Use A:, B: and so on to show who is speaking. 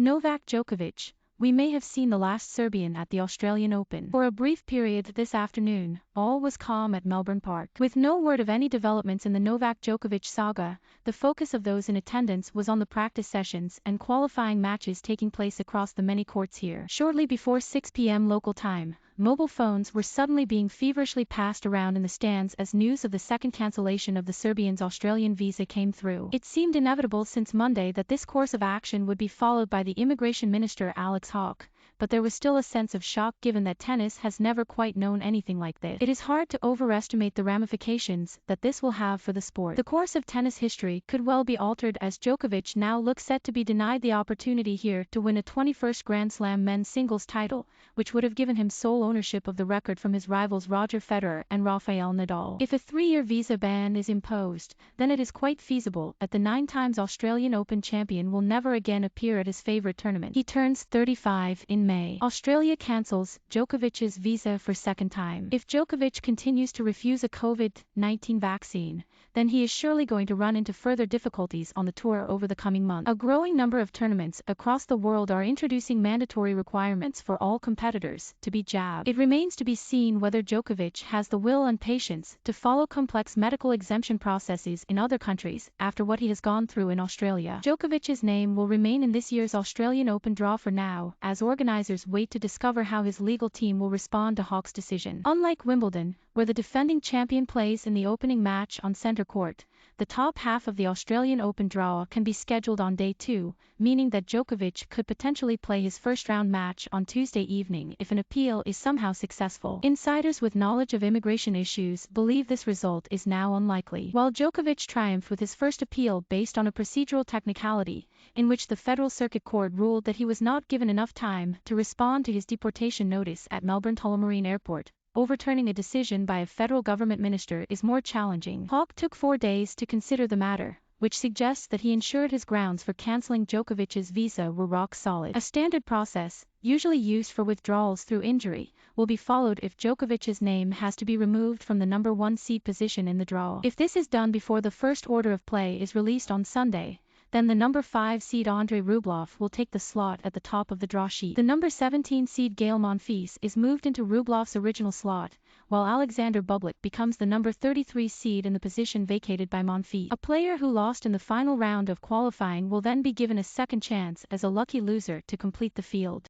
A: Novak Djokovic. We may have seen the last Serbian at the Australian Open. For a brief period this afternoon, all was calm at Melbourne Park. With no word of any developments in the Novak Djokovic saga, the focus of those in attendance was on the practice sessions and qualifying matches taking place across the many courts here. Shortly before 6 p.m. local time, mobile phones were suddenly being feverishly passed around in the stands as news of the second cancellation of the Serbian's Australian visa came through. It seemed inevitable since Monday that this course of action would be followed by the Immigration Minister Alex Hawke, but there was still a sense of shock given that tennis has never quite known anything like this. It is hard to overestimate the ramifications that this will have for the sport. The course of tennis history could well be altered as Djokovic now looks set to be denied the opportunity here to win a 21st Grand Slam men's singles title, which would have given him sole ownership of the record from his rivals Roger Federer and Rafael Nadal. If a 3-year visa ban is imposed, then it is quite feasible that the 9-times Australian Open champion will never again appear at his favorite tournament. He turns 35 in May. Australia cancels Djokovic's visa for second time. If Djokovic continues to refuse a COVID-19 vaccine, then he is surely going to run into further difficulties on the tour over the coming months. A growing number of tournaments across the world are introducing mandatory requirements for all competitors to be jabbed. It remains to be seen whether Djokovic has the will and patience to follow complex medical exemption processes in other countries after what he has gone through in Australia. Djokovic's name will remain in this year's Australian Open draw for now, as organisers wait to discover how his legal team will respond to Hawke's decision. Unlike Wimbledon, where the defending champion plays in the opening match on centre court, the top half of the Australian Open draw can be scheduled on day 2, meaning that Djokovic could potentially play his first-round match on Tuesday evening if an appeal is somehow successful. Insiders with knowledge of immigration issues believe this result is now unlikely. While Djokovic triumphed with his first appeal based on a procedural technicality, in which the Federal Circuit Court ruled that he was not given enough time to respond to his deportation notice at Melbourne Tullamarine Airport, overturning a decision by a federal government minister is more challenging. Hawke took 4 days to consider the matter, which suggests that he ensured his grounds for cancelling Djokovic's visa were rock solid. A standard process, usually used for withdrawals through injury, will be followed if Djokovic's name has to be removed from the number 1 seed position in the draw. If this is done before the first order of play is released on Sunday, then the number 5 seed Andrey Rublev will take the slot at the top of the draw sheet. The number 17 seed Gael Monfils is moved into Rublev's original slot, while Alexander Bublik becomes the number 33 seed in the position vacated by Monfils. A player who lost in the final round of qualifying will then be given a second chance as a lucky loser to complete the field.